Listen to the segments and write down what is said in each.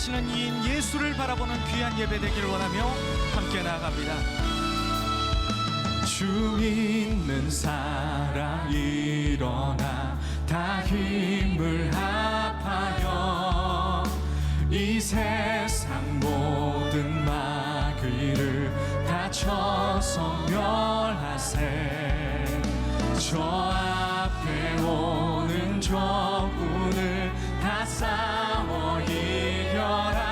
사랑하시는 이인 예수를 바라보는 귀한 예배 되기를 원하며 함께 나아갑니다. 주 믿는 사람 일어나 다 힘을 합하여 이 세상 모든 마귀를 다 쳐서 멸하세. 저 앞에 오는 적군을 다 싸워 이겨라.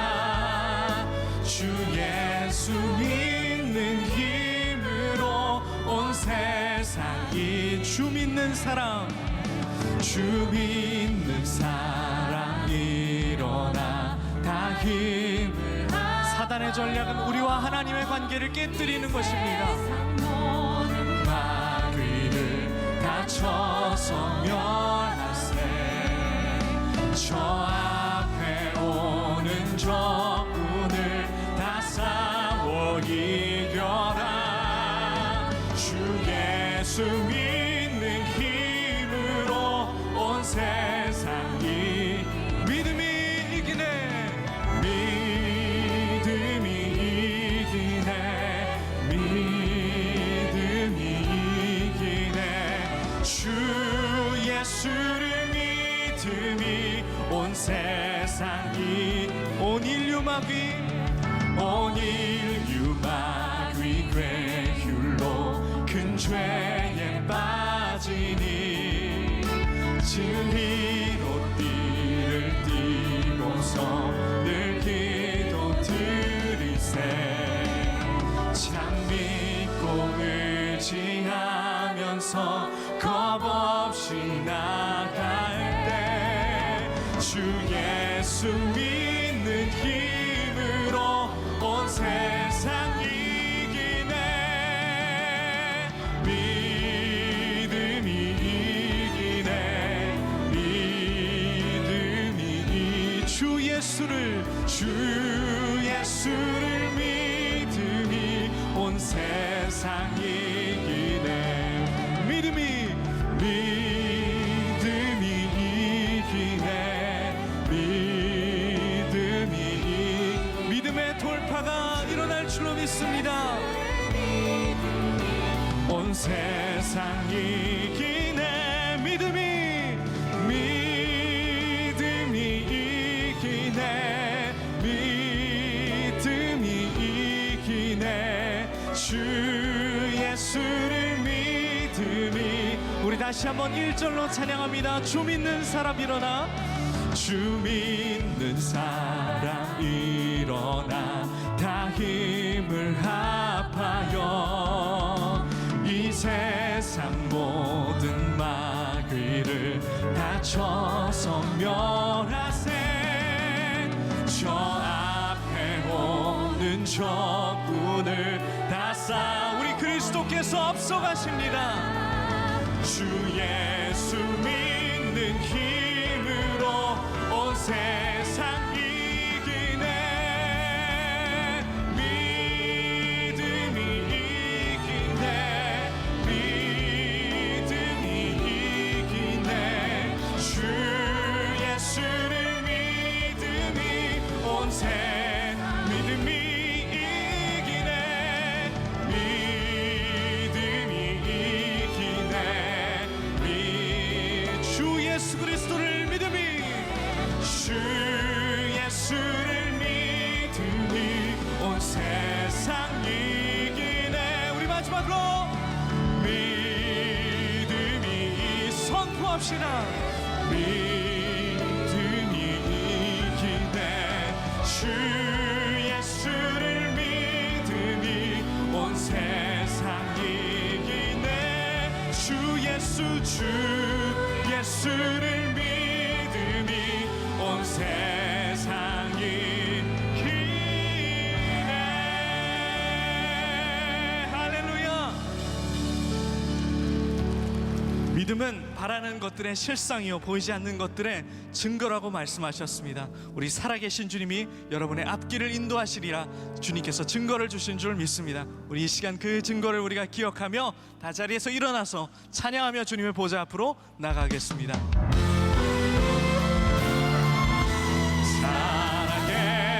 주 예수 믿는 힘으로 온 세상이 주 믿는 사람, 주 믿는 사람 일어나 다 힘을 사단의 전략은 우리와 하나님의 관계를 깨뜨리는 것입니다. 마귀를 다 쳐서 멸하세. 저 앞에 오는 적군을 다 싸워 이겨라. 주 예수 믿는 힘으로 온 세상이 믿음이 이기네. 믿음이 이기네. 믿음이 이기네. 주 예수를 믿음이 온 세상이 온 인류 마귀 괴휼로 큰 죄에 빠지니 진리로 띠를 띠고서 늘 기도 드리세. 참 믿고 의지하면서 겁없이 나갈 때 주 예수 믿는 힘으로 온 세상 이기네. 믿음이 이기네. 믿음이 주 예수를 믿음이 온 세상 이기네. 믿음이 이기네. 믿음의 돌파가 일어날 줄로 믿습니다. 온 세상 이기네. 믿음이 이기네. 믿음이 이기네. 주 예수를 믿음이. 우리 다시 한번 1절로 찬양합니다. 주 믿는 사람 일어나. 주 믿는 사람 일어나 다 힘을 합하여 이 세상 모든 마귀를 다 쳐서 멸하세. 저 앞에 오는 적군을 다 쌓아 우리 그리스도께서 앞서가십니다. 주 예수 믿는 힘으로 온 세상 이기네. 믿음이 이기네. 믿음이 이기네. 주 예수를 믿음이 온 세상 믿음이 이기네. 믿음이 이기네. 주 예수 그리스도를 믿음이 주 예수를 믿음이 온 세상 이기네. 우리 마지막으로 믿음이 선포합시다. 믿음이 이기네. 주 예수를 믿음이 온 세상 이기네. 주 예수를 믿음이 온 세상이 기네. 할렐루야. 믿음은 바라는 것들의 실상이요 보이지 않는 것들의 증거라고 말씀하셨습니다. 우리 살아계신 주님이 여러분의 앞길을 인도하시리라 주님께서 증거를 주신 줄 믿습니다. 우리 이 시간 그 증거를 우리가 기억하며 다 자리에서 일어나서 찬양하며 주님의 보좌 앞으로 나가겠습니다. 사랑해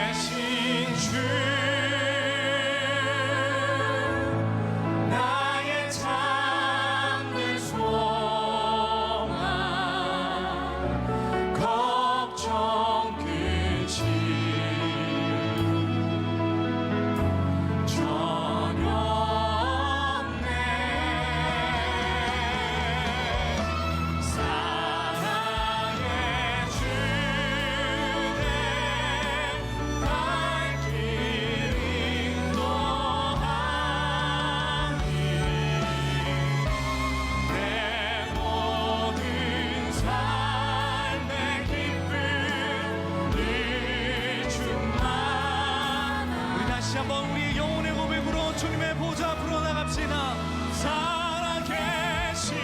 앞으로 나갑시다. 살아계신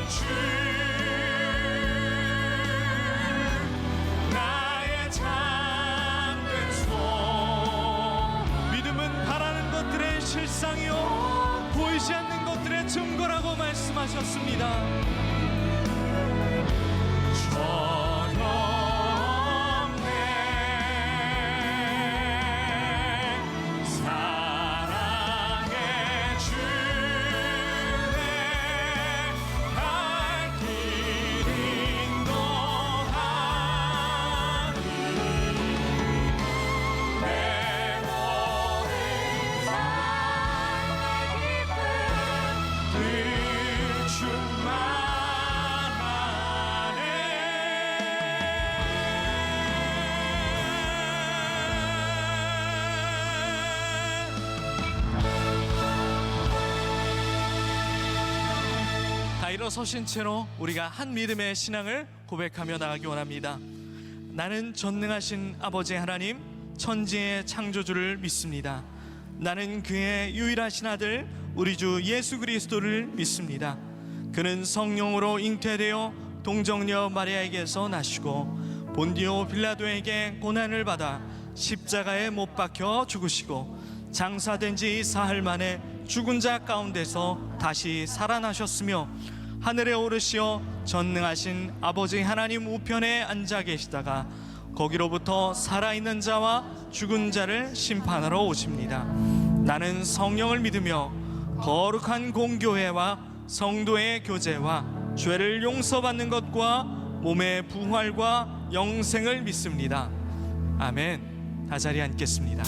주 나의 잠든 손. 믿음은 바라는 것들의 실상이요 보이지 않는 것들의 증거라고 말씀하셨습니다. 일어서신 채로 우리가 한 믿음의 신앙을 고백하며 나가기 원합니다. 나는 전능하신 아버지 하나님, 천지의 창조주를 믿습니다. 나는 그의 유일하신 아들 우리 주 예수 그리스도를 믿습니다. 그는 성령으로 잉태되어 동정녀 마리아에게서 나시고 본디오 빌라도에게 고난을 받아 십자가에 못 박혀 죽으시고 장사된 지 사흘 만에 죽은 자 가운데서 다시 살아나셨으며 하늘에 오르시어 전능하신 아버지 하나님 우편에 앉아 계시다가 거기로부터 살아있는 자와 죽은 자를 심판하러 오십니다. 나는 성령을 믿으며 거룩한 공교회와 성도의 교제와 죄를 용서받는 것과 몸의 부활과 영생을 믿습니다. 아멘. 다 자리에 앉겠습니다.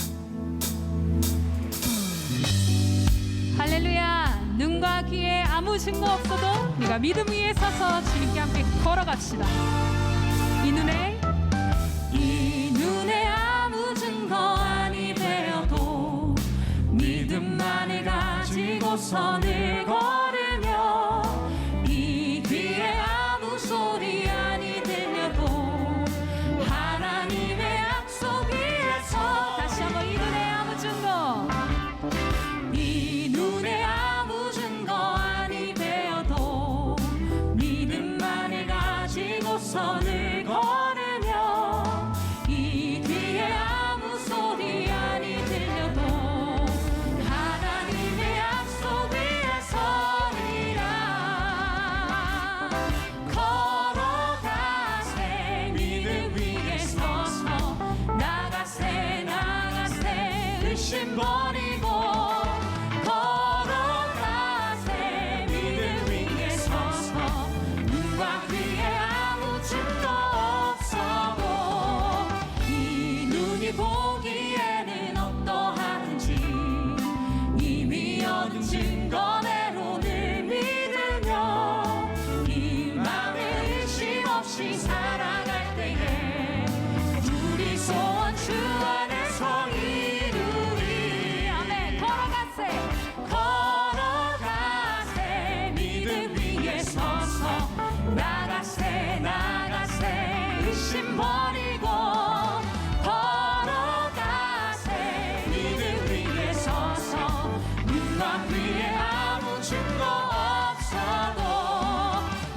할렐루야. 눈과 귀에 아무 증거 없어도 우리가 믿음 위에 서서 주님께 함께 걸어갑시다. 이 눈에 아무 증거 아니 되어도 믿음만을 가지고서 늘 걸으며 이 귀에 아무 소리 아니 들려도 하나님의 약속 위에서 다시 한번 이 눈에 아무 증거 이 눈에 아무 증거 아니 되어도 믿음만을 가지고서 늘 걸으며 이 귀에 아무 소리 아니 들려도 하나님의 약속 위에 서리라. 걸어가세 믿음 위에 서서 나가세 나가세 의심 버리고 걸어가세 믿음 위에 서서 눈과 귀에 아무 증거 없어도 이 눈이 보기에는 어떠한지 이미 얻은 증거대로 늘 믿으며 이 맘에 의심 없이 살아갈 때에 우리 소원 주 안에서 이루리. 아멘. 걸어가세 믿음 위에 서서 나가세 나가세 의심 버리고 걸어가세 믿음 위에 서서 눈과 귀에 아무 증거 없어도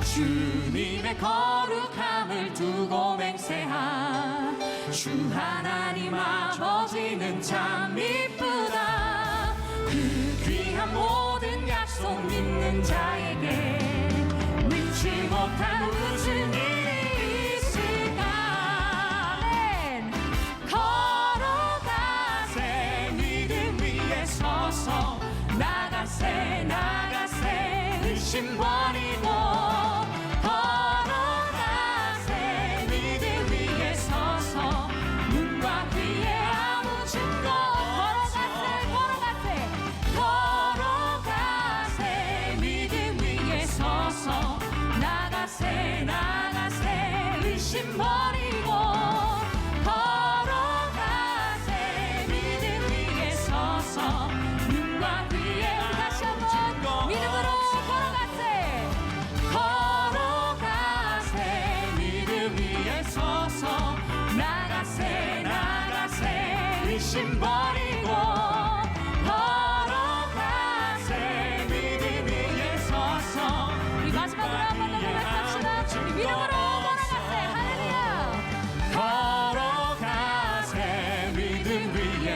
주님의 거룩함을 두고 맹세한 주 하나님 아버지는 참 이쁘다. 그 귀한 모든 약속 믿는 자에게 능치 못한 무슨 일이 있을까. 아멘. 걸어가세 믿음 위에 서서 나가세 나가세 의심 버리고 걸어가세 믿음 위에 서서 눈과 귀에 아무 증거 걸어가세 믿음 위에 서서 나가세 나가세 의심 버리고 걸어가세 믿음 위에 서서 눈과 귀에 다시 한번 믿음으로 걸어가세 믿음 위에 서서 나가세 나가세 의심 버리고 걸어가세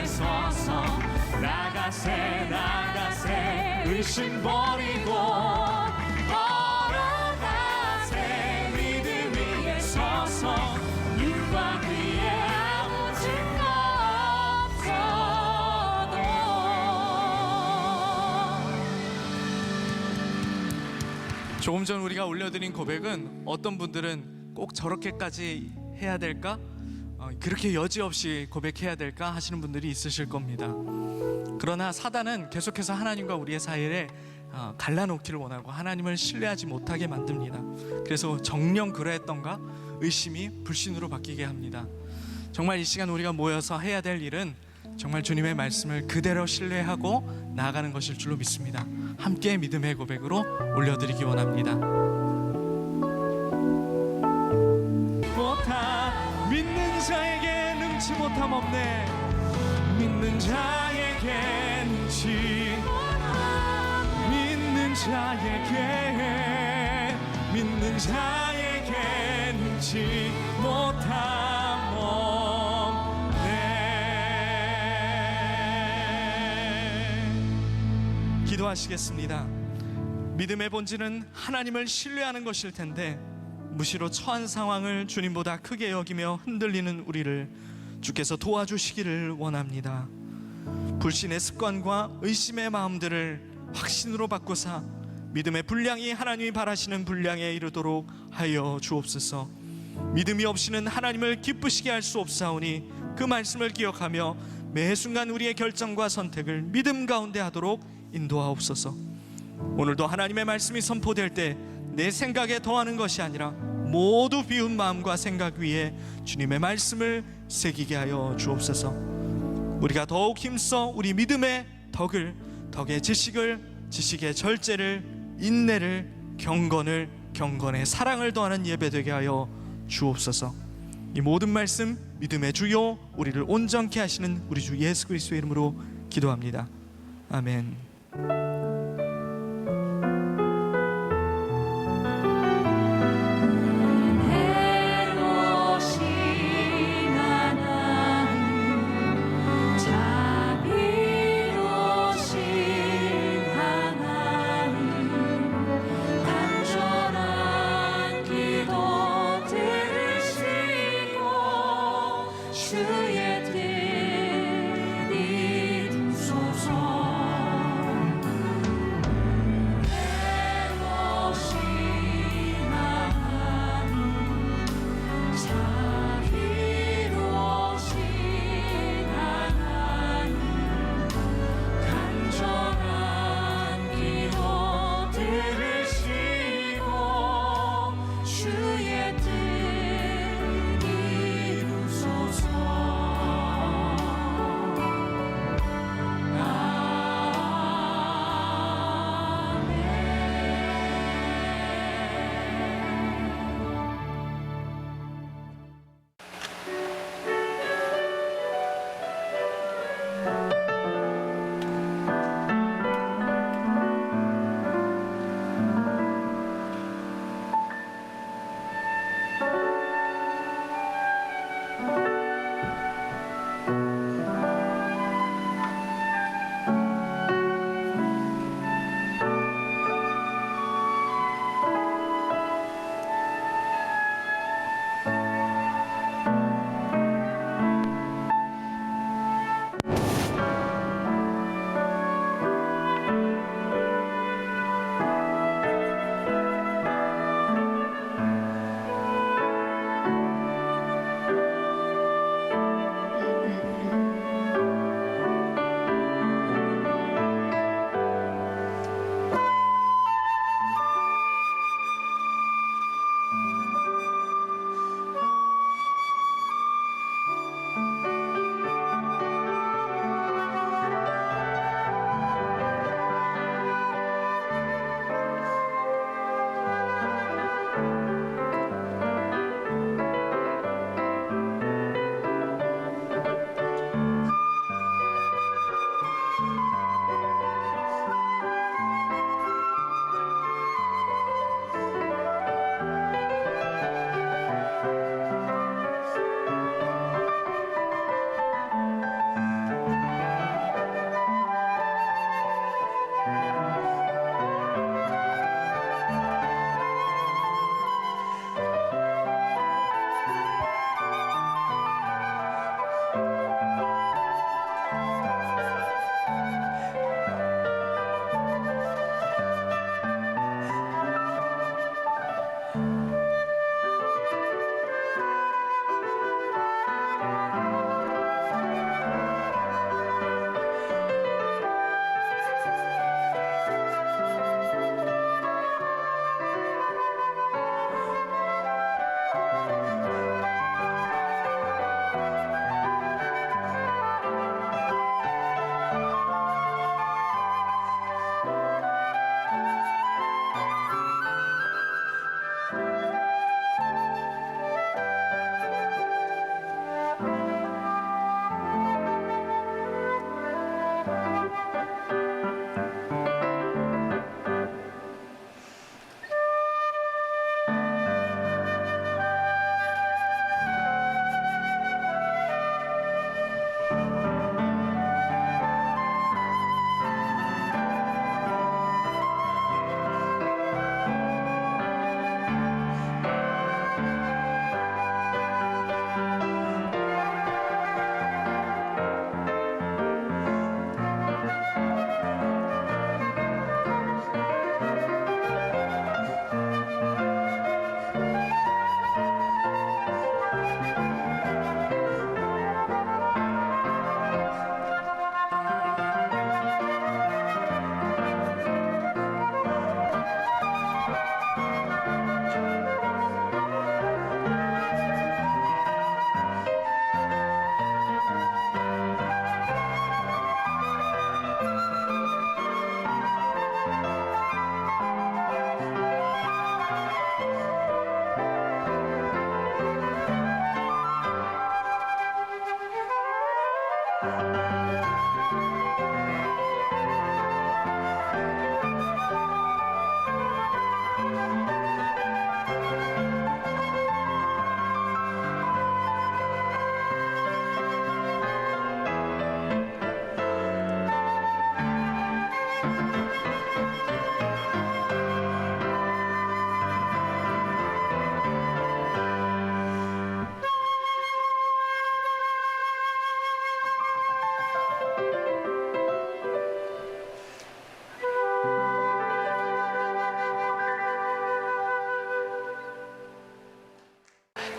위에 서서 나가세 나가세 의심 버리고 걸어가세 믿음 위에 서서 눈과 귀에 아무 증거 없어도 조금 전 우리가 올려드린 고백은 어떤 분들은 꼭 저렇게까지 해야 될까? 그렇게 여지없이 고백해야 될까 하시는 분들이 있으실 겁니다. 그러나 사단은 계속해서 하나님과 우리의 사이를 갈라놓기를 원하고 하나님을 신뢰하지 못하게 만듭니다. 그래서 정녕 그러했던가 의심이 불신으로 바뀌게 합니다. 정말 이 시간 우리가 모여서 해야 될 일은 정말 주님의 말씀을 그대로 신뢰하고 나아가는 것일 줄로 믿습니다. 함께 믿음의 고백으로 올려드리기 원합니다. 믿는 자에게 능치 못함 없네. 믿는 자에게 능치 믿는 자에게 믿는 자에게 능치 못함 없네. 기도하시겠습니다. 믿음의 본질은 하나님을 신뢰하는 것일 텐데 무시로 처한 상황을 주님보다 크게 여기며 흔들리는 우리를 주께서 도와주시기를 원합니다. 불신의 습관과 의심의 마음들을 확신으로 바꾸사 믿음의 분량이 하나님이 바라시는 분량에 이르도록 하여 주옵소서. 믿음이 없이는 하나님을 기쁘시게 할 수 없사오니 그 말씀을 기억하며 매 순간 우리의 결정과 선택을 믿음 가운데 하도록 인도하옵소서. 오늘도 하나님의 말씀이 선포될 때 내 생각에 더하는 것이 아니라 모두 비운 마음과 생각 위에 주님의 말씀을 새기게 하여 주옵소서. 우리가 더욱 힘써 우리 믿음의 덕의 지식을, 지식의 절제를, 인내를, 경건의 사랑을 더하는 예배 되게 하여 주옵소서. 이 모든 말씀 믿음의 주요 우리를 온전케 하시는 우리 주 예수 그리스도의 이름으로 기도합니다. 아멘.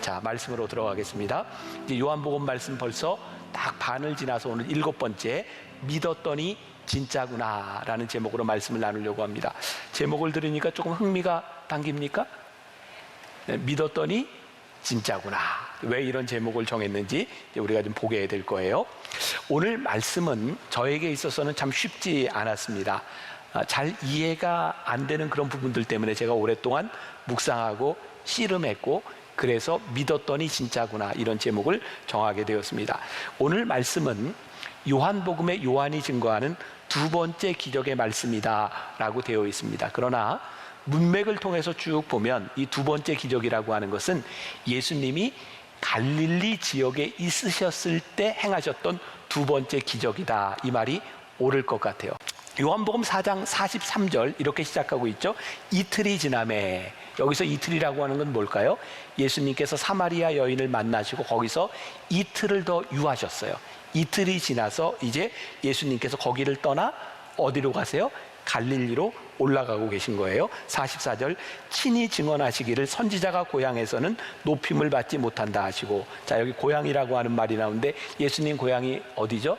자, 말씀으로 들어가겠습니다. 이제 요한복음 말씀 벌써 딱 반을 지나서 오늘 7번째 믿었더니 진짜구나라는 제목으로 말씀을 나누려고 합니다. 제목을 들으니까 조금 흥미가 당깁니까? 네, 믿었더니 진짜구나. 왜 이런 제목을 정했는지 우리가 좀 보게 될 거예요. 오늘 말씀은 저에게 있어서는 참 쉽지 않았습니다. 잘 이해가 안 되는 그런 부분들 때문에 제가 오랫동안 묵상하고 씨름했고, 그래서 믿었더니 진짜구나 이런 제목을 정하게 되었습니다. 오늘 말씀은 요한복음의 요한이 증거하는 두 번째 기적의 말씀이다 라고 되어 있습니다. 그러나 문맥을 통해서 쭉 보면 이 두 번째 기적이라고 하는 것은 예수님이 갈릴리 지역에 있으셨을 때 행하셨던 두 번째 기적이다, 이 말이 옳을 것 같아요. 요한복음 4장 43절 이렇게 시작하고 있죠. 이틀이 지나매. 여기서 이틀이라고 하는 건 뭘까요? 예수님께서 사마리아 여인을 만나시고 거기서 이틀을 더 유하셨어요. 이틀이 지나서 이제 예수님께서 거기를 떠나 어디로 가세요? 갈릴리로 올라가고 계신 거예요. 44절, 친히 증언하시기를 선지자가 고향에서는 높임을 받지 못한다 하시고. 자, 여기 고향이라고 하는 말이 나오는데 예수님 고향이 어디죠?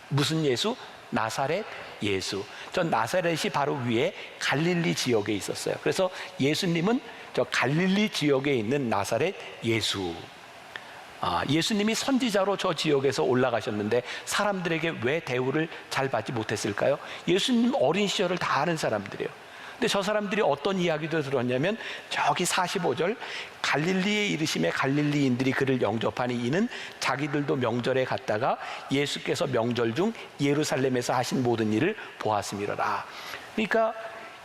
무슨 예수? 나사렛 예수. 저 나사렛이 바로 위에 갈릴리 지역에 있었어요. 그래서 예수님은 저 갈릴리 지역에 있는 나사렛 예수. 예수님이 선지자로 저 지역에서 올라가셨는데 사람들에게 왜 대우를 잘 받지 못했을까요? 예수님 어린 시절을 다 아는 사람들이에요. 근데 저 사람들이 어떤 이야기도 들었냐면 저기 45절, 갈릴리에 이르심에 갈릴리인들이 그를 영접하니 이는 자기들도 명절에 갔다가 예수께서 명절 중 예루살렘에서 하신 모든 일을 보았음이로라. 그러니까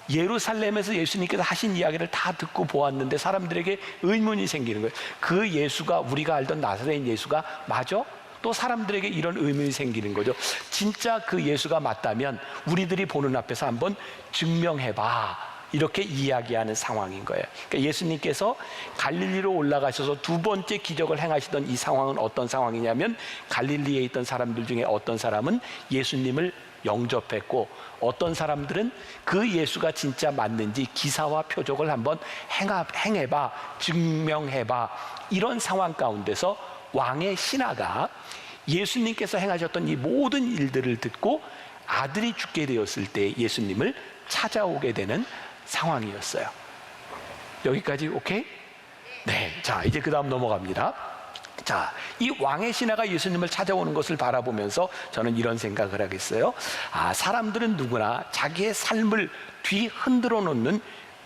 예루살렘에서 예수님께서 하신 이야기를 다 듣고 보았는데 사람들에게 의문이 생기는 거예요. 그 예수가 우리가 알던 나사렛 예수가 맞아? 또 사람들에게 이런 의문이 생기는 거죠. 진짜 그 예수가 맞다면 우리들이 보는 앞에서 한번 증명해봐, 이렇게 이야기하는 상황인 거예요. 그러니까 예수님께서 갈릴리로 올라가셔서 두 번째 기적을 행하시던 이 상황은 어떤 상황이냐면, 갈릴리에 있던 사람들 중에 어떤 사람은 예수님을 영접했고 어떤 사람들은 그 예수가 진짜 맞는지 기사와 표적을 한번 행해봐, 증명해봐, 이런 상황 가운데서 왕의 신하가 예수님께서 행하셨던 이 모든 일들을 듣고 아들이 죽게 되었을 때 예수님을 찾아오게 되는 상황이었어요. 여기까지 오케이? 네, 자 이제 그 다음 넘어갑니다. 자, 이 왕의 신하가 예수님을 찾아오는 것을 바라보면서 저는 이런 생각을 하겠어요. 사람들은 누구나 자기의 삶을 뒤흔들어 놓는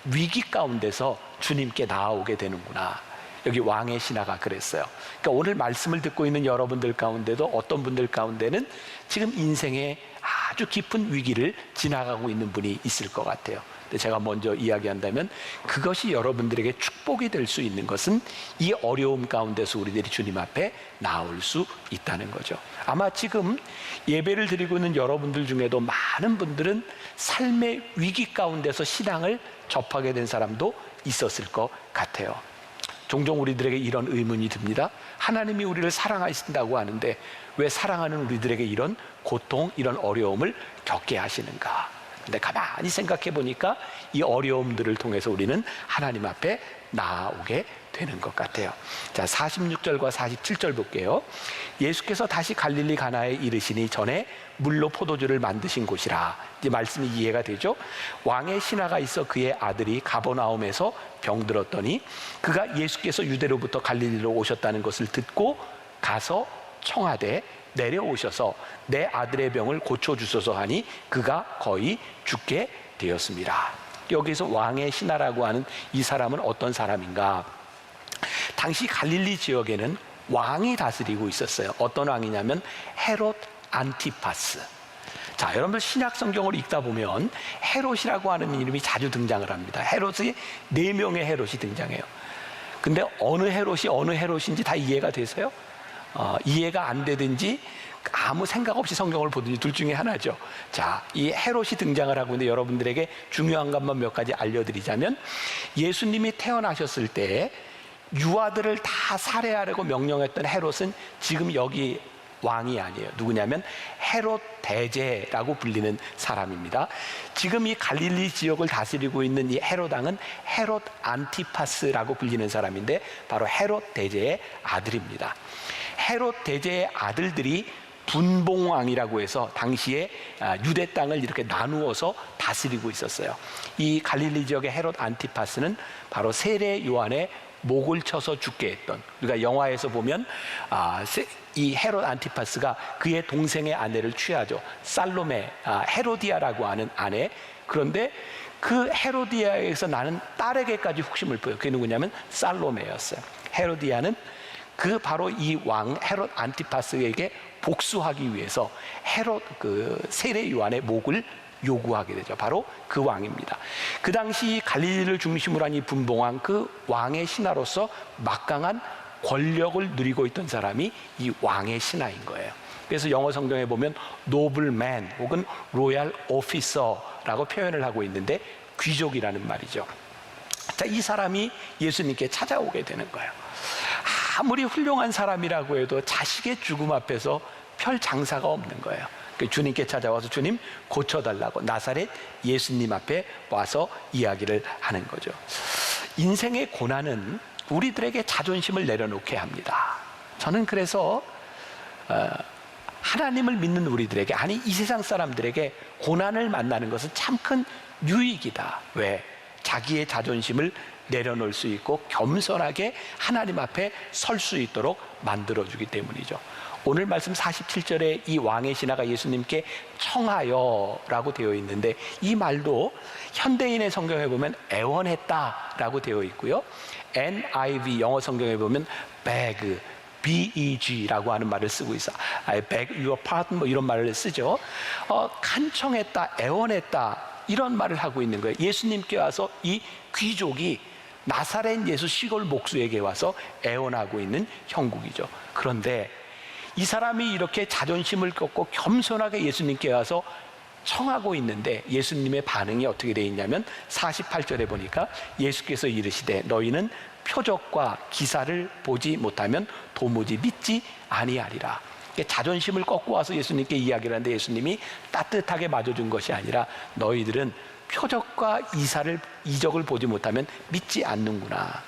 위기 가운데서 주님께 나아오게 되는구나. 여기 왕의 신하가 그랬어요. 그러니까 오늘 말씀을 듣고 있는 여러분들 가운데도 어떤 분들 가운데는 지금 인생에 아주 깊은 위기를 지나가고 있는 분이 있을 것 같아요. 근데 제가 먼저 이야기한다면 그것이 여러분들에게 축복이 될 수 있는 것은 이 어려움 가운데서 우리들이 주님 앞에 나올 수 있다는 거죠. 아마 지금 예배를 드리고 있는 여러분들 중에도 많은 분들은 삶의 위기 가운데서 신앙을 접하게 된 사람도 있었을 것 같아요. 종종 우리들에게 이런 의문이 듭니다. 하나님이 우리를 사랑하신다고 하는데 왜 사랑하는 우리들에게 이런 고통, 이런 어려움을 겪게 하시는가? 근데 가만히 생각해 보니까 이 어려움들을 통해서 우리는 하나님 앞에 나아오게 되는 것 같아요. 자, 46절과 47절 볼게요. 예수께서 다시 갈릴리 가나에 이르시니 전에 물로 포도주를 만드신 곳이라. 이제 말씀이 이해가 되죠? 왕의 신하가 있어 그의 아들이 가버나움에서 병들었더니 그가 예수께서 유대로부터 갈릴리로 오셨다는 것을 듣고 가서 청하되 내려오셔서 내 아들의 병을 고쳐주소서 하니 그가 거의 죽게 되었습니다. 여기서 왕의 신하라고 하는 이 사람은 어떤 사람인가? 당시 갈릴리 지역에는 왕이 다스리고 있었어요. 어떤 왕이냐면 헤롯 안티파스. 자, 여러분들 신약 성경을 읽다 보면 헤롯이라고 하는 이름이 자주 등장을 합니다. 헤롯이 4명의 헤롯이 등장해요. 근데 어느 헤롯인지 다 이해가 되세요? 이해가 안 되든지 아무 생각 없이 성경을 보든지 둘 중에 하나죠. 자, 이 헤롯이 등장을 하고 있는데 여러분들에게 중요한 것만 몇 가지 알려드리자면, 예수님이 태어나셨을 때 유아들을 다 살해하려고 명령했던 헤롯은 지금 여기 왕이 아니에요. 누구냐면 헤롯 대제라고 불리는 사람입니다. 지금 이 갈릴리 지역을 다스리고 있는 이 헤롯 왕은 헤롯 안티파스라고 불리는 사람인데 바로 헤롯 대제의 아들입니다. 헤롯 대제의 아들들이 분봉왕이라고 해서 당시에 유대 땅을 이렇게 나누어서 다스리고 있었어요. 이 갈릴리 지역의 헤롯 안티파스는 바로 세례 요한의 목을 쳐서 죽게 했던, 우리가 영화에서 보면 이 헤롯 안티파스가 그의 동생의 아내를 취하죠. 살로메, 헤로디아라고 하는 아내. 그런데 그 헤로디아에서 나는 딸에게까지 혹심을 보여요. 그게 누구냐면 살로메였어요. 헤로디아는 그 바로 이 왕 헤롯 안티파스에게 복수하기 위해서 헤롯 그 세례 요한의 목을 요구하게 되죠. 바로 그 왕입니다. 그 당시 갈릴리를 중심으로 한 이 분봉왕, 그 왕의 신하로서 막강한 권력을 누리고 있던 사람이 이 왕의 신하인 거예요. 그래서 영어 성경에 보면 노블맨 혹은 로얄 오피서라고 표현을 하고 있는데 귀족이라는 말이죠. 자, 이 사람이 예수님께 찾아오게 되는 거예요. 아무리 훌륭한 사람이라고 해도 자식의 죽음 앞에서 별 장사가 없는 거예요. 주님께 찾아와서 주님 고쳐달라고 나사렛 예수님 앞에 와서 이야기를 하는 거죠. 인생의 고난은 우리들에게 자존심을 내려놓게 합니다. 저는 그래서 하나님을 믿는 우리들에게, 아니 이 세상 사람들에게 고난을 만나는 것은 참 큰 유익이다. 왜? 자기의 자존심을 내려놓을 수 있고 겸손하게 하나님 앞에 설 수 있도록 만들어주기 때문이죠. 오늘 말씀 47절에 이 왕의 신하가 예수님께 청하여라고 되어 있는데, 이 말도 현대인의 성경에 보면 애원했다라고 되어 있고요, NIV 영어 성경에 보면 beg, BEG라고 하는 말을 쓰고 있어. I beg your pardon 뭐 이런 말을 쓰죠. 간청했다, 애원했다 이런 말을 하고 있는 거예요. 예수님께 와서 이 귀족이 나사렛 예수 시골 목수에게 와서 애원하고 있는 형국이죠. 그런데 이 사람이 이렇게 자존심을 꺾고 겸손하게 예수님께 와서 청하고 있는데 예수님의 반응이 어떻게 되어 있냐면 48절에 보니까 예수께서 이르시되 너희는 표적과 기사를 보지 못하면 도무지 믿지 아니하리라. 자존심을 꺾고 와서 예수님께 이야기를 하는데 예수님이 따뜻하게 맞아준 것이 아니라 너희들은 표적과 이적을 보지 못하면 믿지 않는구나.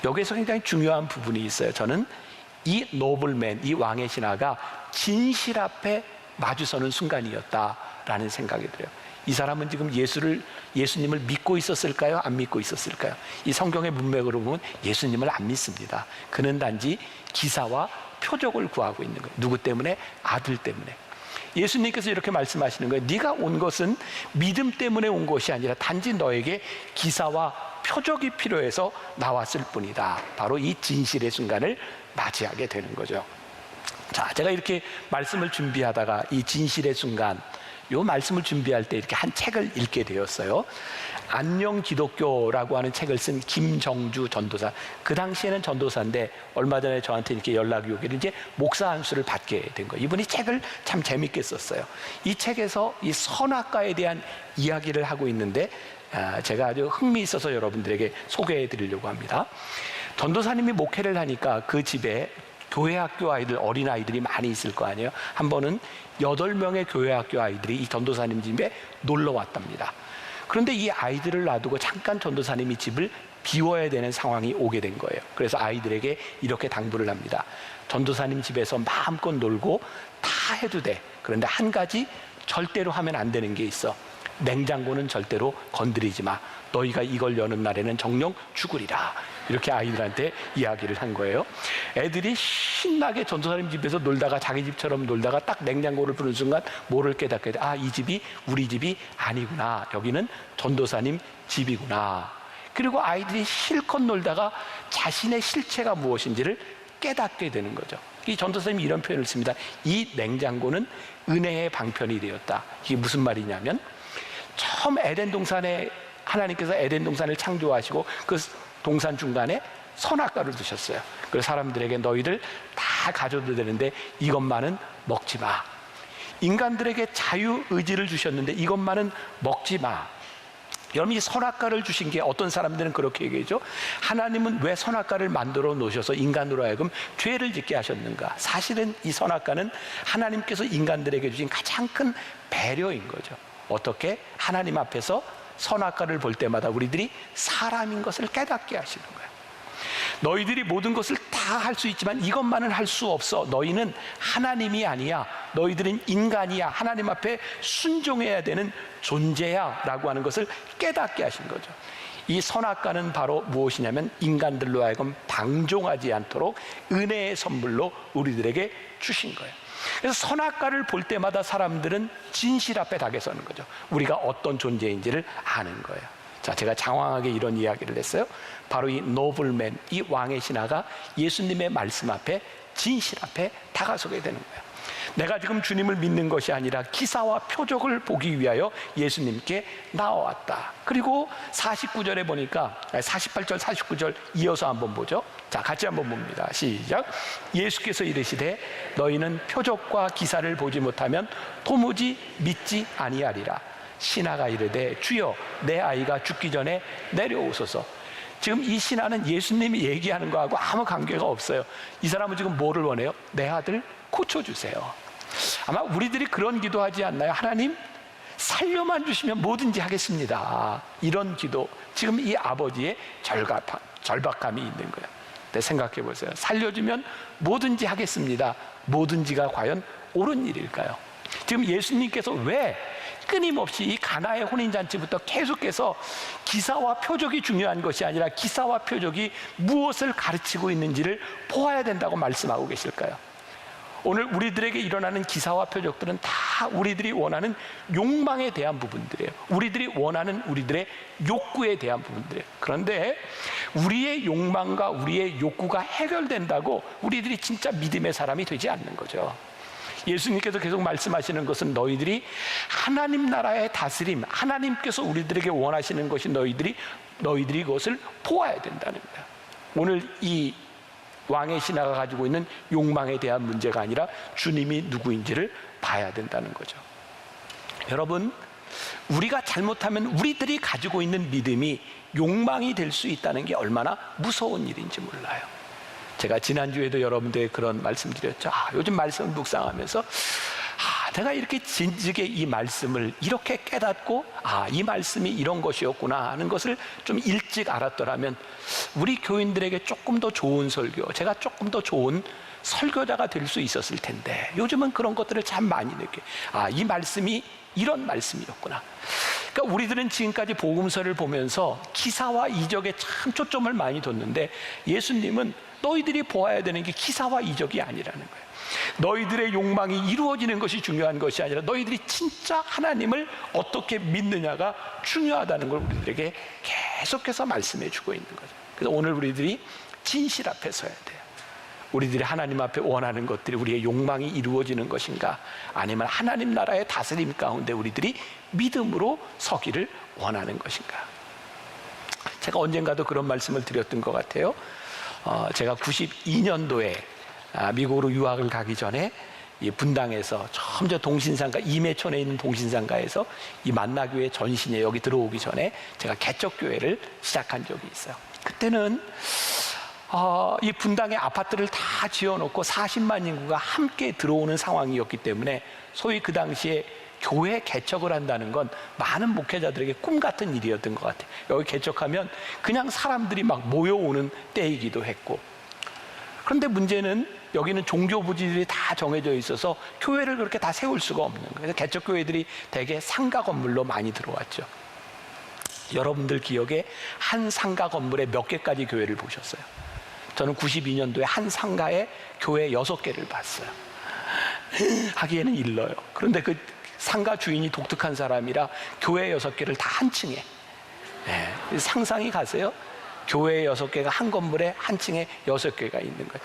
여기에서 굉장히 중요한 부분이 있어요. 저는 이 노블맨, 이 왕의 신하가 진실 앞에 마주서는 순간이었다라는 생각이 들어요. 이 사람은 지금 예수님을 믿고 있었을까요? 안 믿고 있었을까요? 이 성경의 문맥으로 보면 예수님을 안 믿습니다. 그는 단지 기사와 표적을 구하고 있는 거예요. 누구 때문에? 아들 때문에. 예수님께서 이렇게 말씀하시는 거예요. 네가 온 것은 믿음 때문에 온 것이 아니라 단지 너에게 기사와 표적이 필요해서 나왔을 뿐이다. 바로 이 진실의 순간을 맞이하게 되는 거죠. 자, 제가 이렇게 말씀을 준비하다가 이 진실의 순간, 요 말씀을 준비할 때 이렇게 한 책을 읽게 되었어요. 안녕 기독교라고 하는 책을 쓴 김정주 전도사. 그 당시에는 전도사인데 얼마 전에 저한테 이렇게 연락이 오기를 이제 목사 안수를 받게 된 거예요. 이분이 책을 참 재밌게 썼어요. 이 책에서 이 선악과에 대한 이야기를 하고 있는데 제가 아주 흥미있어서 여러분들에게 소개해 드리려고 합니다. 전도사님이 목회를 하니까 그 집에 교회 학교 아이들, 어린아이들이 많이 있을 거 아니에요. 한 번은 8명의 교회 학교 아이들이 이 전도사님 집에 놀러 왔답니다. 그런데 이 아이들을 놔두고 잠깐 전도사님이 집을 비워야 되는 상황이 오게 된 거예요. 그래서 아이들에게 이렇게 당부를 합니다. 전도사님 집에서 마음껏 놀고 다 해도 돼. 그런데 한 가지 절대로 하면 안 되는 게 있어. 냉장고는 절대로 건드리지 마. 너희가 이걸 여는 날에는 정녕 죽으리라. 이렇게 아이들한테 이야기를 한 거예요. 애들이 신나게 전도사님 집에서 놀다가 자기 집처럼 놀다가 딱 냉장고를 부는 순간 뭐를 깨닫게 돼. 아, 이 집이 우리 집이 아니구나. 여기는 전도사님 집이구나. 그리고 아이들이 실컷 놀다가 자신의 실체가 무엇인지를 깨닫게 되는 거죠. 이 전도사님이 이런 표현을 씁니다. 이 냉장고는 은혜의 방편이 되었다. 이게 무슨 말이냐면, 처음 에덴 동산에 하나님께서 에덴 동산을 창조하시고 그 동산 중간에 선악과를 두셨어요. 그래서 사람들에게 너희들 다 가져도 되는데 이것만은 먹지 마. 인간들에게 자유 의지를 주셨는데 이것만은 먹지 마. 여러분, 이 선악과를 주신 게, 어떤 사람들은 그렇게 얘기하죠. 하나님은 왜 선악과를 만들어 놓으셔서 인간으로 하여금 죄를 짓게 하셨는가? 사실은 이 선악과는 하나님께서 인간들에게 주신 가장 큰 배려인 거죠. 어떻게? 하나님 앞에서 선악과를 볼 때마다 우리들이 사람인 것을 깨닫게 하시는 거예요. 너희들이 모든 것을 다 할 수 있지만 이것만은 할 수 없어. 너희는 하나님이 아니야. 너희들은 인간이야. 하나님 앞에 순종해야 되는 존재야 라고 하는 것을 깨닫게 하신 거죠. 이 선악과는 바로 무엇이냐면, 인간들로 하여금 방종하지 않도록 은혜의 선물로 우리들에게 주신 거예요. 그래서 선악과를 볼 때마다 사람들은 진실 앞에 닥에 서는 거죠. 우리가 어떤 존재인지를 아는 거예요. 자, 제가 장황하게 이런 이야기를 했어요. 바로 이 노블맨, 이 왕의 신하가 예수님의 말씀 앞에, 진실 앞에 다가서게 되는 거예요. 내가 지금 주님을 믿는 것이 아니라 기사와 표적을 보기 위하여 예수님께 나왔다. 그리고 49절에 보니까, 48절 49절 이어서 한번 보죠. 자, 같이 한번 봅니다. 시작. 예수께서 이르시되 너희는 표적과 기사를 보지 못하면 도무지 믿지 아니하리라. 신하가 이르되 주여, 내 아이가 죽기 전에 내려오소서. 지금 이 신하는 예수님이 얘기하는 거하고 아무 관계가 없어요. 이 사람은 지금 뭐를 원해요? 내 아들 고쳐주세요. 아마 우리들이 그런 기도하지 않나요? 하나님, 살려만 주시면 뭐든지 하겠습니다. 이런 기도. 지금 이 아버지의 절박함이 있는 거예요. 네, 생각해 보세요. 살려주면 뭐든지 하겠습니다. 뭐든지가 과연 옳은 일일까요? 지금 예수님께서 왜 끊임없이 이 가나의 혼인잔치부터 계속해서 기사와 표적이 중요한 것이 아니라 기사와 표적이 무엇을 가르치고 있는지를 보아야 된다고 말씀하고 계실까요? 오늘 우리들에게 일어나는 기사와 표적들은 다 우리들이 원하는 욕망에 대한 부분들이에요. 우리들이 원하는 우리들의 욕구에 대한 부분들이에요. 그런데 우리의 욕망과 우리의 욕구가 해결된다고 우리들이 진짜 믿음의 사람이 되지 않는 거죠. 예수님께서 계속 말씀하시는 것은 너희들이 하나님 나라의 다스림, 하나님께서 우리들에게 원하시는 것이 너희들이 그것을 보아야 된다는 거예요. 오늘 이 왕의 신하가 가지고 있는 욕망에 대한 문제가 아니라 주님이 누구인지를 봐야 된다는 거죠. 여러분, 우리가 잘못하면 우리들이 가지고 있는 믿음이 욕망이 될 수 있다는 게 얼마나 무서운 일인지 몰라요. 제가 지난주에도 여러분들에게 그런 말씀 드렸죠. 요즘 말씀을 묵상하면서 내가 이렇게 진즉에 이 말씀을 이렇게 깨닫고 이 말씀이 이런 것이었구나 하는 것을 좀 일찍 알았더라면 우리 교인들에게 조금 더 좋은 설교, 제가 조금 더 좋은 설교자가 될 수 있었을 텐데, 요즘은 그런 것들을 참 많이 느껴요. 이 말씀이 이런 말씀이었구나. 그러니까 우리들은 지금까지 복음서를 보면서 기사와 이적에 참 초점을 많이 뒀는데, 예수님은 너희들이 보아야 되는 게 기사와 이적이 아니라는 거예요. 너희들의 욕망이 이루어지는 것이 중요한 것이 아니라 너희들이 진짜 하나님을 어떻게 믿느냐가 중요하다는 걸 우리들에게 계속해서 말씀해 주고 있는 거죠. 그래서 오늘 우리들이 진실 앞에 서야 돼요. 우리들이 하나님 앞에 원하는 것들이 우리의 욕망이 이루어지는 것인가, 아니면 하나님 나라의 다스림 가운데 우리들이 믿음으로 서기를 원하는 것인가. 제가 언젠가도 그런 말씀을 드렸던 것 같아요. 제가 92년도에 미국으로 유학을 가기 전에 이 분당에서 처음 저 동신상가, 임해촌에 있는 동신상가에서 이 만나교회 전신에 여기 들어오기 전에 제가 개척교회를 시작한 적이 있어요. 그때는 이 분당에 아파트를 다 지어놓고 40만 인구가 함께 들어오는 상황이었기 때문에 소위 그 당시에 교회 개척을 한다는 건 많은 목회자들에게 꿈 같은 일이었던 것 같아요. 여기 개척하면 그냥 사람들이 막 모여오는 때이기도 했고, 그런데 문제는 여기는 종교 부지들이 다 정해져 있어서 교회를 그렇게 다 세울 수가 없는 거예요. 그래서 개척교회들이 대개 상가 건물로 많이 들어왔죠. 여러분들 기억에 한 상가 건물에 몇 개까지 교회를 보셨어요? 저는 92년도에 한 상가에 교회 6개를 봤어요. 하기에는 일러요. 그런데 그 상가 주인이 독특한 사람이라 교회 6개를 다 한 층에. 상상이 가세요? 교회 6개가 한 건물에 한 층에 6개가 있는 거예요.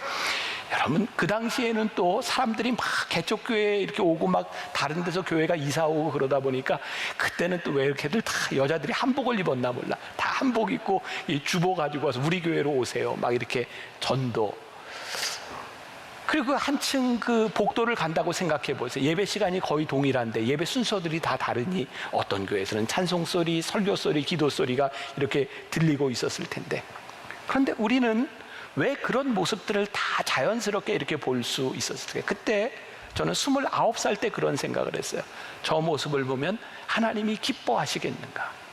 여러분, 그 당시에는 또 사람들이 막 개척교회에 이렇게 오고 막 다른 데서 교회가 이사 오고 그러다 보니까 그때는 또 왜 이렇게들 다 여자들이 한복을 입었나 몰라. 다 한복 입고 이 주보 가지고 와서 우리 교회로 오세요. 막 이렇게 전도. 그리고 한층 그 복도를 간다고 생각해 보세요. 예배 시간이 거의 동일한데 예배 순서들이 다 다르니 어떤 교회에서는 찬송 소리, 설교 소리, 기도 소리가 이렇게 들리고 있었을 텐데, 그런데 우리는 왜 그런 모습들을 다 자연스럽게 이렇게 볼 수 있었을까요? 그때 저는 29살 때 그런 생각을 했어요. 저 모습을 보면 하나님이 기뻐하시겠는가?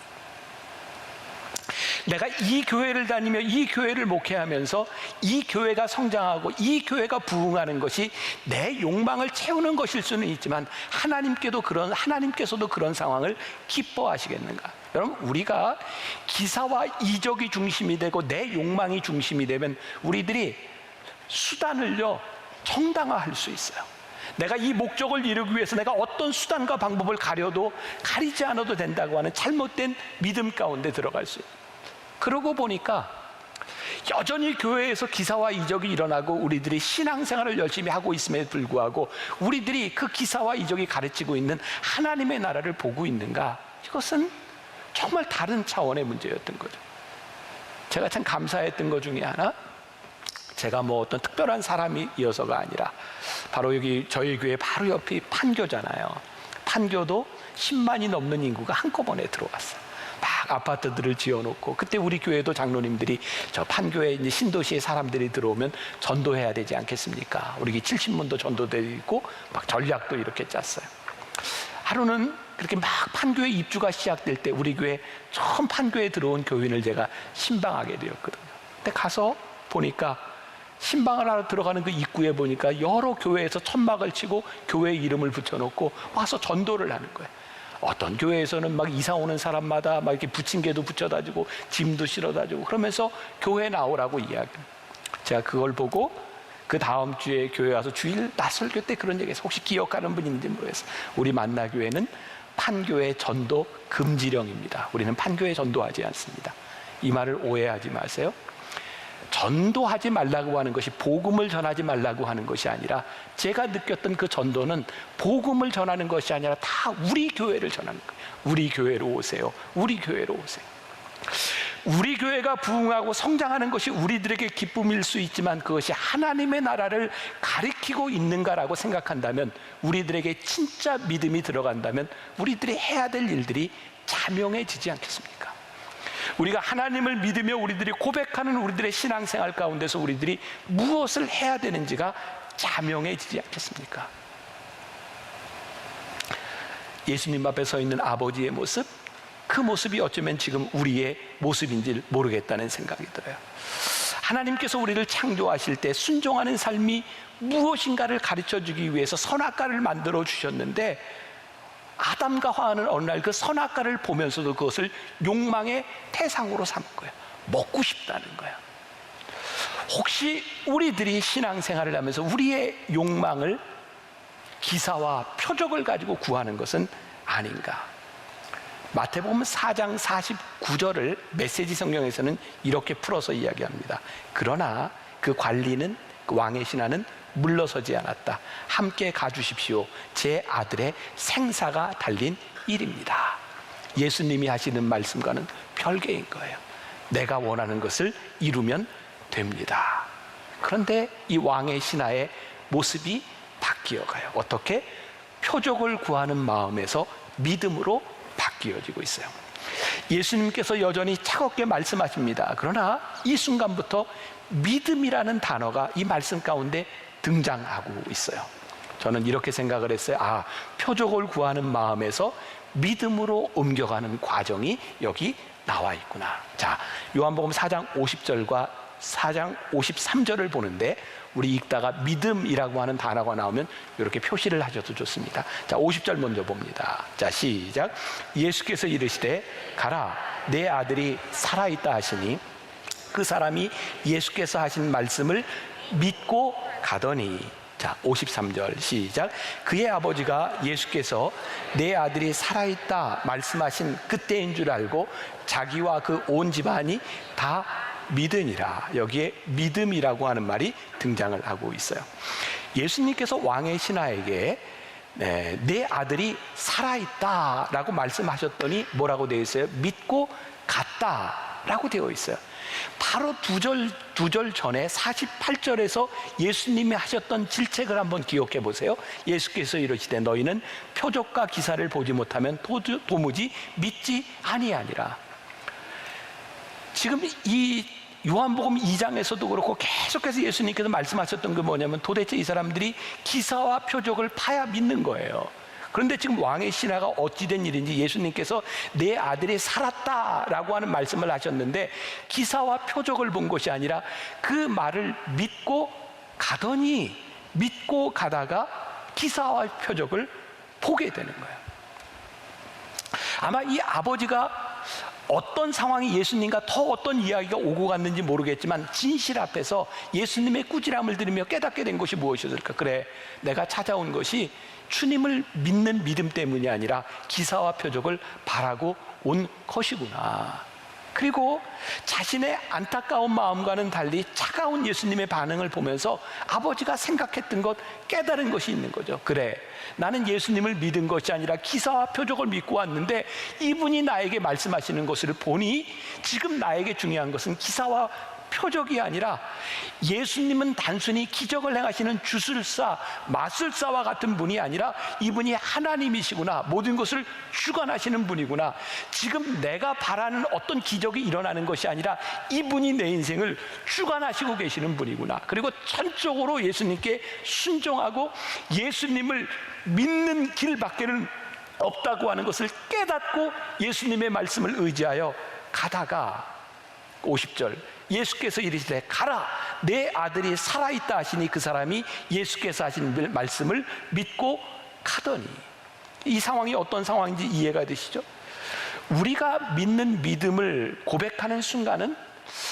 내가 이 교회를 다니며 이 교회를 목회하면서 이 교회가 성장하고 이 교회가 부흥하는 것이 내 욕망을 채우는 것일 수는 있지만 하나님께서도 그런 상황을 기뻐하시겠는가? 여러분, 우리가 기사와 이적이 중심이 되고 내 욕망이 중심이 되면 우리들이 수단을요 정당화할 수 있어요. 내가 이 목적을 이루기 위해서 내가 어떤 수단과 방법을 가려도 가리지 않아도 된다고 하는 잘못된 믿음 가운데 들어갈 수 있어요. 그러고 보니까 여전히 교회에서 기사와 이적이 일어나고 우리들이 신앙생활을 열심히 하고 있음에 불구하고 우리들이 그 기사와 이적이 가르치고 있는 하나님의 나라를 보고 있는가? 이것은 정말 다른 차원의 문제였던 거죠. 제가 참 감사했던 것 중에 하나, 제가 뭐 어떤 특별한 사람이어서가 아니라 바로 여기 저희 교회 바로 옆이 판교잖아요. 판교도 10만이 넘는 인구가 한꺼번에 들어왔어요. 막 아파트들을 지어놓고, 그때 우리 교회도 장로님들이 저 판교에 이제 신도시에 사람들이 들어오면 전도해야 되지 않겠습니까? 우리 70문도 전도되고 막 전략도 이렇게 짰어요. 하루는 그렇게 막 판교에 입주가 시작될 때 우리 교회 처음 판교에 들어온 교인을 제가 신방하게 되었거든요. 근데 가서 보니까 신방을 하러 들어가는 그 입구에 보니까 여러 교회에서 천막을 치고 교회 이름을 붙여놓고 와서 전도를 하는 거예요. 어떤 교회에서는 막 이사 오는 사람마다 막 이렇게 부침개도 붙여다주고 짐도 실어다주고 그러면서 교회 나오라고 이야기해요. 제가 그걸 보고 그 다음 주에 교회 와서 주일 낮설교 때 그런 얘기했어요. 혹시 기억하는 분 있는지 모르겠어요. 우리 만나교회는 판교회 전도 금지령입니다. 우리는 판교회 전도하지 않습니다. 이 말을 오해하지 마세요. 전도하지 말라고 하는 것이 복음을 전하지 말라고 하는 것이 아니라, 제가 느꼈던 그 전도는 복음을 전하는 것이 아니라 다 우리 교회를 전하는 거예요. 우리 교회로 오세요. 우리 교회로 오세요. 우리 교회가 부흥하고 성장하는 것이 우리들에게 기쁨일 수 있지만 그것이 하나님의 나라를 가리키고 있는가라고 생각한다면, 우리들에게 진짜 믿음이 들어간다면 우리들이 해야 될 일들이 자명해지지 않겠습니까? 우리가 하나님을 믿으며 우리들이 고백하는 우리들의 신앙생활 가운데서 우리들이 무엇을 해야 되는지가 자명해지지 않겠습니까? 예수님 앞에 서 있는 아버지의 모습, 그 모습이 어쩌면 지금 우리의 모습인지 모르겠다는 생각이 들어요. 하나님께서 우리를 창조하실 때 순종하는 삶이 무엇인가를 가르쳐주기 위해서 선악과를 만들어 주셨는데, 아담과 하와는 어느 날 그 선악과를 보면서도 그것을 욕망의 태상으로 삼은 거예요. 먹고 싶다는 거예요. 혹시 우리들이 신앙생활을 하면서 우리의 욕망을 기사와 표적을 가지고 구하는 것은 아닌가? 마태복음 4장 49절을 메시지 성경에서는 이렇게 풀어서 이야기합니다. 그러나 그 관리는, 그 왕의 신하는 물러서지 않았다. 함께 가주십시오. 제 아들의 생사가 달린 일입니다. 예수님이 하시는 말씀과는 별개인 거예요. 내가 원하는 것을 이루면 됩니다. 그런데 이 왕의 신하의 모습이 바뀌어가요. 어떻게? 표적을 구하는 마음에서 믿음으로 바뀌어지고 있어요. 예수님께서 여전히 차갑게 말씀하십니다. 그러나 이 순간부터 믿음이라는 단어가 이 말씀 가운데 등장하고 있어요. 저는 이렇게 생각을 했어요. 아, 표적을 구하는 마음에서 믿음으로 옮겨가는 과정이 여기 나와 있구나. 자, 요한복음 4장 50절과 4장 53절을 보는데, 우리 읽다가 믿음이라고 하는 단어가 나오면 이렇게 표시를 하셔도 좋습니다. 자, 50절 먼저 봅니다. 자, 시작. 예수께서 이르시되 가라, 내 아들이 살아있다 하시니 그 사람이 예수께서 하신 말씀을 믿고 가더니. 자, 53절 시작. 그의 아버지가 예수께서 내 아들이 살아있다 말씀하신 그때인 줄 알고 자기와 그 온 집안이 다 믿으니라. 여기에 믿음이라고 하는 말이 등장을 하고 있어요. 예수님께서 왕의 신하에게 내 아들이 살아있다라고 말씀하셨더니 뭐라고 되어 있어요? 믿고 갔다라고 되어 있어요. 바로 두 절 전에 48절에서 예수님이 하셨던 질책을 한번 기억해 보세요. 예수께서 이르시되 너희는 표적과 기사를 보지 못하면 도무지 믿지 아니하니라. 지금 이 요한복음 2장에서도 그렇고 계속해서 예수님께서 말씀하셨던 게 뭐냐면 도대체 이 사람들이 기사와 표적을 봐야 믿는 거예요. 그런데 지금 왕의 신하가 어찌된 일인지 예수님께서 내 아들이 살았다라고 하는 말씀을 하셨는데 기사와 표적을 본 것이 아니라 그 말을 믿고 가더니 믿고 가다가 기사와 표적을 보게 되는 거예요. 아마 이 아버지가 어떤 상황이 예수님과 더 어떤 이야기가 오고 갔는지 모르겠지만 진실 앞에서 예수님의 꾸지람을 들으며 깨닫게 된 것이 무엇이었을까? 그래, 내가 찾아온 것이 주님을 믿는 믿음 때문이 아니라 기사와 표적을 바라고 온 것이구나. 그리고 자신의 안타까운 마음과는 달리 차가운 예수님의 반응을 보면서 아버지가 생각했던 것, 깨달은 것이 있는 거죠. 그래, 나는 예수님을 믿은 것이 아니라 기사와 표적을 믿고 왔는데 이분이 나에게 말씀하시는 것을 보니 지금 나에게 중요한 것은 기사와 표적이 아니라 예수님은 단순히 기적을 행하시는 주술사, 마술사와 같은 분이 아니라 이분이 하나님이시구나, 모든 것을 주관하시는 분이구나. 지금 내가 바라는 어떤 기적이 일어나는 것이 아니라 이분이 내 인생을 주관하시고 계시는 분이구나. 그리고 전적으로 예수님께 순종하고 예수님을 믿는 길밖에는 없다고 하는 것을 깨닫고 예수님의 말씀을 의지하여 가다가 50절 예수께서 이르시되 가라, 내 아들이 살아있다 하시니 그 사람이 예수께서 하신 말씀을 믿고 가더니. 이 상황이 어떤 상황인지 이해가 되시죠? 우리가 믿는 믿음을 고백하는 순간은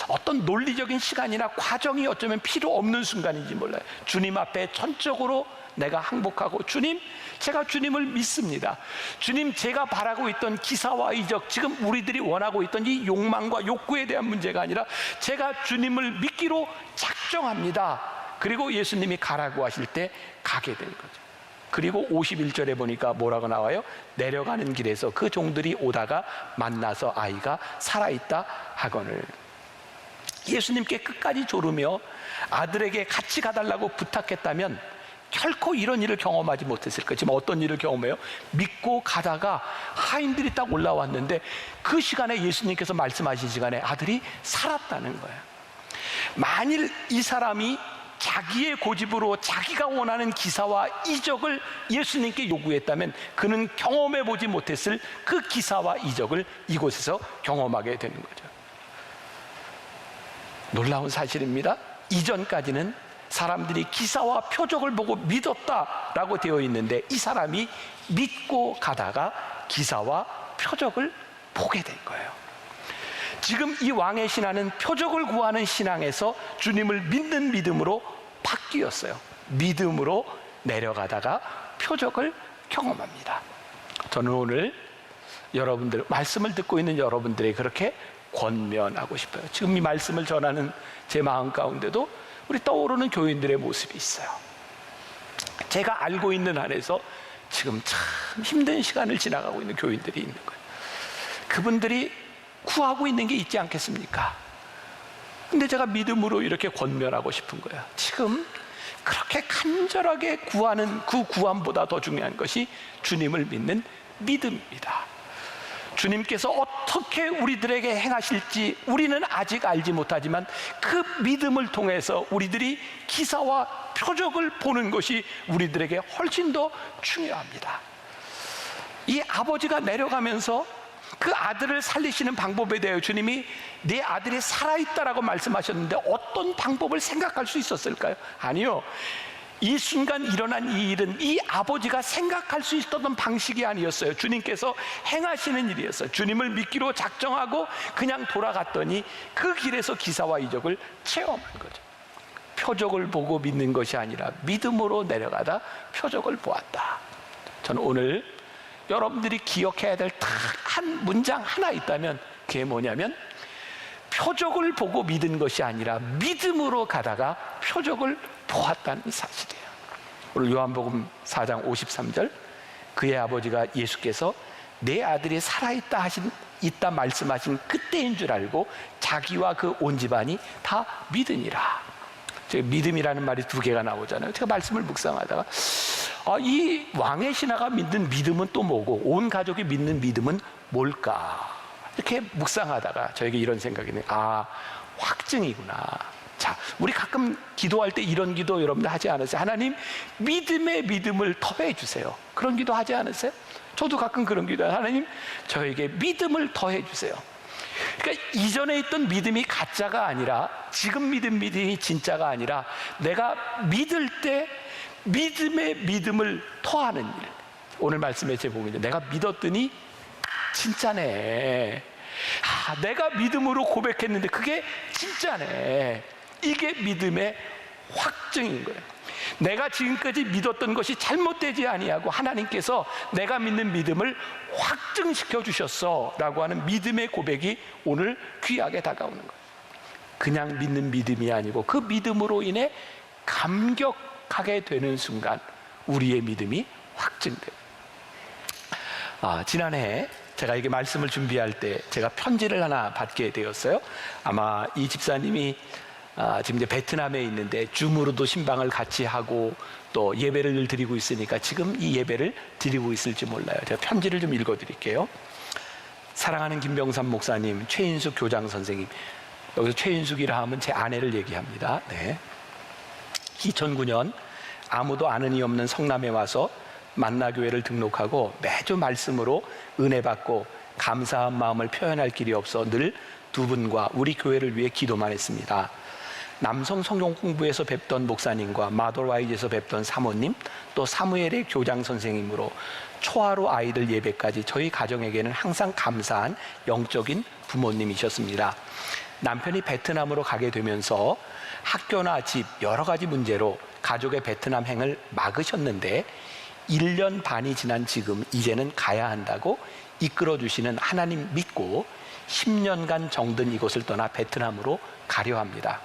어떤 논리적인 시간이나 과정이 어쩌면 필요 없는 순간인지 몰라요. 주님 앞에 전적으로 내가 항복하고 주님, 제가 주님을 믿습니다. 주님, 제가 바라고 있던 기사와 이적, 지금 우리들이 원하고 있던 이 욕망과 욕구에 대한 문제가 아니라 제가 주님을 믿기로 작정합니다. 그리고 예수님이 가라고 하실 때 가게 된 거죠. 그리고 51절에 보니까 뭐라고 나와요? 내려가는 길에서 그 종들이 오다가 만나서 아이가 살아있다 하거늘. 예수님께 끝까지 조르며 아들에게 같이 가달라고 부탁했다면 결코 이런 일을 경험하지 못했을 거예요. 지금 어떤 일을 경험해요? 믿고 가다가 하인들이 딱 올라왔는데 그 시간에 예수님께서 말씀하신 시간에 아들이 살았다는 거예요. 만일 이 사람이 자기의 고집으로 자기가 원하는 기사와 이적을 예수님께 요구했다면 그는 경험해 보지 못했을 그 기사와 이적을 이곳에서 경험하게 되는 거죠. 놀라운 사실입니다. 이전까지는 사람들이 기사와 표적을 보고 믿었다라고 되어 있는데 이 사람이 믿고 가다가 기사와 표적을 보게 된 거예요. 지금 이 왕의 신하는 표적을 구하는 신앙에서 주님을 믿는 믿음으로 바뀌었어요. 믿음으로 내려가다가 표적을 경험합니다. 저는 오늘 여러분들, 말씀을 듣고 있는 여러분들에게 그렇게 권면하고 싶어요. 지금 이 말씀을 전하는 제 마음 가운데도 우리 떠오르는 교인들의 모습이 있어요. 제가 알고 있는 안에서 지금 참 힘든 시간을 지나가고 있는 교인들이 있는 거예요. 그분들이 구하고 있는 게 있지 않겠습니까? 근데 제가 믿음으로 이렇게 권면하고 싶은 거예요. 지금 그렇게 간절하게 구하는 그 구함보다 더 중요한 것이 주님을 믿는 믿음입니다. 주님께서 어떻게 우리들에게 행하실지 우리는 아직 알지 못하지만 그 믿음을 통해서 우리들이 기사와 표적을 보는 것이 우리들에게 훨씬 더 중요합니다. 이 아버지가 내려가면서 그 아들을 살리시는 방법에 대해 주님이 내 아들이 살아있다라고 말씀하셨는데 어떤 방법을 생각할 수 있었을까요? 아니요. 이 순간 일어난 이 일은 이 아버지가 생각할 수 있었던 방식이 아니었어요. 주님께서 행하시는 일이었어요. 주님을 믿기로 작정하고 그냥 돌아갔더니 그 길에서 기사와 이적을 체험한 거죠. 표적을 보고 믿는 것이 아니라 믿음으로 내려가다 표적을 보았다. 저는 오늘 여러분들이 기억해야 될 딱 한 문장 하나 있다면 그게 뭐냐면 표적을 보고 믿은 것이 아니라 믿음으로 가다가 표적을 보았다는 사실이에요. 오늘 요한복음 4장 53절, 그의 아버지가 예수께서 내 아들이 살아있다 있다 말씀하신 그때인 줄 알고 자기와 그 온 집안이 다 믿으니라. 믿음이라는 말이 두 개가 나오잖아요. 제가 말씀을 묵상하다가 이 왕의 신하가 믿는 믿음은 또 뭐고 온 가족이 믿는 믿음은 뭘까? 이렇게 묵상하다가 저에게 이런 생각이 드네요. 확증이구나. 자, 우리 가끔 기도할 때 이런 기도 여러분들 하지 않으세요? 하나님, 믿음의 믿음을 더해 주세요. 그런 기도 하지 않으세요? 저도 가끔 그런 기도해요. 하나님, 저에게 믿음을 더해 주세요. 그러니까 이전에 있던 믿음이 가짜가 아니라, 지금 믿음이 진짜가 아니라, 내가 믿을 때 믿음의 믿음을 더하는 일. 오늘 말씀의 제목인데, 내가 믿었더니 진짜네. 내가 믿음으로 고백했는데 그게 진짜네. 이게 믿음의 확증인 거예요. 내가 지금까지 믿었던 것이 잘못되지 아니하고 하나님께서 내가 믿는 믿음을 확증시켜 주셨어 라고 하는 믿음의 고백이 오늘 귀하게 다가오는 거예요. 그냥 믿는 믿음이 아니고 그 믿음으로 인해 감격하게 되는 순간 우리의 믿음이 확증돼요. 지난해 제가 이게 말씀을 준비할 때 제가 편지를 하나 받게 되었어요. 아마 이 집사님이 지금 이제 베트남에 있는데 줌으로도 신방을 같이 하고 또 예배를 드리고 있으니까 지금 이 예배를 드리고 있을지 몰라요. 제가 편지를 좀 읽어드릴게요. 사랑하는 김병삼 목사님, 최인숙 교장 선생님. 여기서 최인숙이라 하면 제 아내를 얘기합니다. 네. 2009년 아무도 아는 이 없는 성남에 와서 만나교회를 등록하고 매주 말씀으로 은혜 받고 감사한 마음을 표현할 길이 없어 늘 두 분과 우리 교회를 위해 기도만 했습니다. 남성 성경 공부에서 뵙던 목사님과 마더와이즈에서 뵙던 사모님, 또 사무엘의 교장 선생님으로 초하루 아이들 예배까지 저희 가정에게는 항상 감사한 영적인 부모님이셨습니다. 남편이 베트남으로 가게 되면서 학교나 집 여러 가지 문제로 가족의 베트남 행을 막으셨는데 1년 반이 지난 지금 이제는 가야 한다고 이끌어주시는 하나님 믿고 10년간 정든 이곳을 떠나 베트남으로 가려 합니다.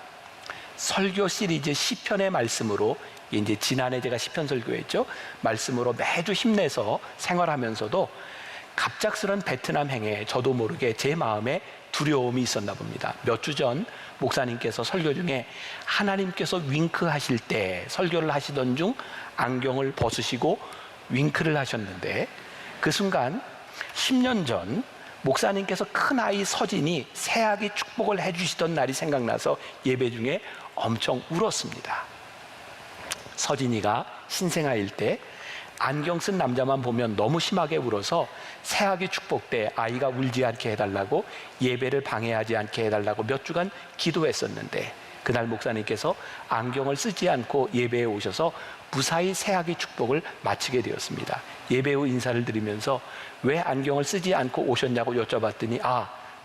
설교 시리즈 시편의 말씀으로, 이제 지난해 제가 시편 설교했죠. 말씀으로 매주 힘내서 생활하면서도 갑작스런 베트남 행에 저도 모르게 제 마음에 두려움이 있었나 봅니다. 몇 주 전 목사님께서 설교 중에 하나님께서 윙크하실 때 설교를 하시던 중 안경을 벗으시고 윙크를 하셨는데 그 순간 10년 전 목사님께서 큰아이 서진이 새아기 축복을 해주시던 날이 생각나서 예배 중에 엄청 울었습니다. 서진이가 신생아일 때 안경 쓴 남자만 보면 너무 심하게 울어서 새아기 축복 때 아이가 울지 않게 해달라고, 예배를 방해하지 않게 해달라고 몇 주간 기도했었는데 그날 목사님께서 안경을 쓰지 않고 예배에 오셔서 무사히 새아기 축복을 마치게 되었습니다. 예배 후 인사를 드리면서 왜 안경을 쓰지 않고 오셨냐고 여쭤봤더니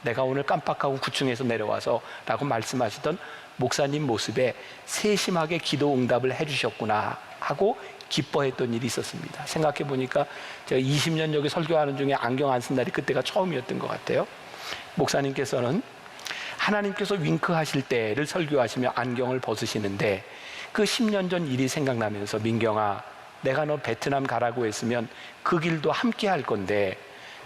내가 오늘 깜빡하고 9층에서 내려와서 라고 말씀하시던 목사님 모습에 세심하게 기도 응답을 해주셨구나 하고 기뻐했던 일이 있었습니다. 생각해 보니까 제가 20년 여기 설교하는 중에 안경 안 쓴 날이 그때가 처음이었던 것 같아요. 목사님께서는 하나님께서 윙크하실 때를 설교하시며 안경을 벗으시는데 그 10년 전 일이 생각나면서, 민경아, 내가 너 베트남 가라고 했으면 그 길도 함께 할 건데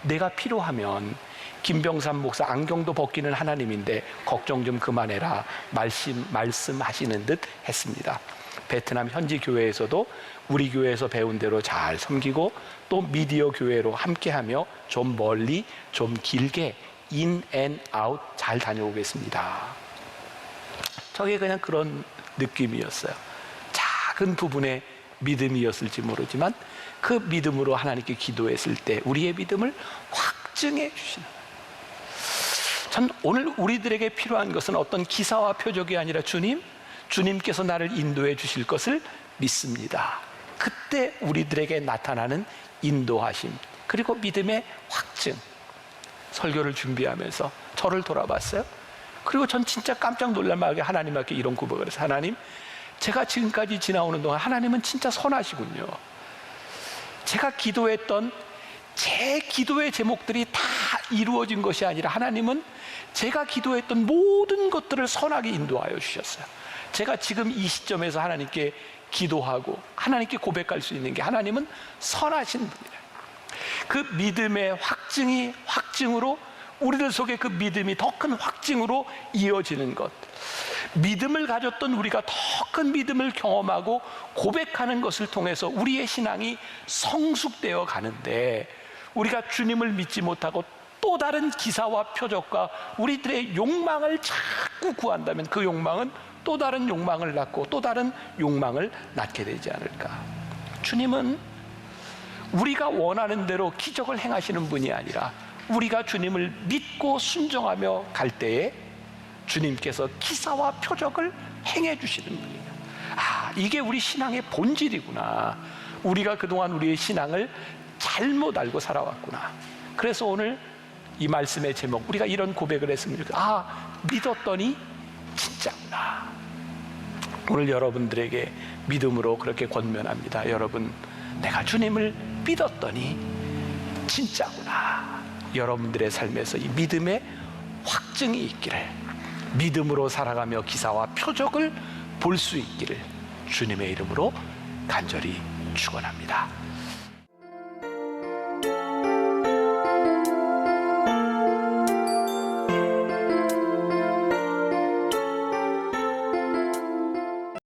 내가 필요하면 김병삼 목사 안경도 벗기는 하나님인데 걱정 좀 그만해라 말씀하시는 듯 했습니다. 베트남 현지 교회에서도 우리 교회에서 배운 대로 잘 섬기고 또 미디어 교회로 함께하며 좀 멀리 좀 길게 인 앤 아웃 잘 다녀오겠습니다. 저게 그냥 그런 느낌이었어요. 작은 부분의 믿음이었을지 모르지만 그 믿음으로 하나님께 기도했을 때 우리의 믿음을 확증해 주시는, 전 오늘 우리들에게 필요한 것은 어떤 기사와 표적이 아니라 주님께서 나를 인도해 주실 것을 믿습니다. 그때 우리들에게 나타나는 인도하심, 그리고 믿음의 확증. 설교를 준비하면서 저를 돌아봤어요. 그리고 전 진짜 깜짝 놀랄만하게 하나님께 이런 고백을 해서, 하나님, 제가 지금까지 지나오는 동안 하나님은 진짜 선하시군요. 제가 기도했던 제 기도의 제목들이 다 이루어진 것이 아니라 하나님은 제가 기도했던 모든 것들을 선하게 인도하여 주셨어요. 제가 지금 이 시점에서 하나님께 기도하고 하나님께 고백할 수 있는 게 하나님은 선하신 분이에요. 그 믿음의 확증으로 우리들 속에 그 믿음이 더 큰 확증으로 이어지는 것, 믿음을 가졌던 우리가 더 큰 믿음을 경험하고 고백하는 것을 통해서 우리의 신앙이 성숙되어 가는데, 우리가 주님을 믿지 못하고 또 다른 기사와 표적과 우리들의 욕망을 자꾸 구한다면 그 욕망은 또 다른 욕망을 낳고 또 다른 욕망을 낳게 되지 않을까. 주님은 우리가 원하는 대로 기적을 행하시는 분이 아니라 우리가 주님을 믿고 순종하며 갈 때에 주님께서 기사와 표적을 행해 주시는 분이에요. 아, 이게 우리 신앙의 본질이구나. 우리가 그동안 우리의 신앙을 잘못 알고 살아왔구나. 그래서 오늘 이 말씀의 제목, 우리가 이런 고백을 했으면 좋겠어요. 아, 믿었더니 진짜구나. 오늘 여러분들에게 믿음으로 그렇게 권면합니다. 여러분, 내가 주님을 믿었더니 진짜구나. 여러분들의 삶에서 이 믿음의 확증이 있기를, 믿음으로 살아가며 기사와 표적을 볼 수 있기를 주님의 이름으로 간절히 축원합니다.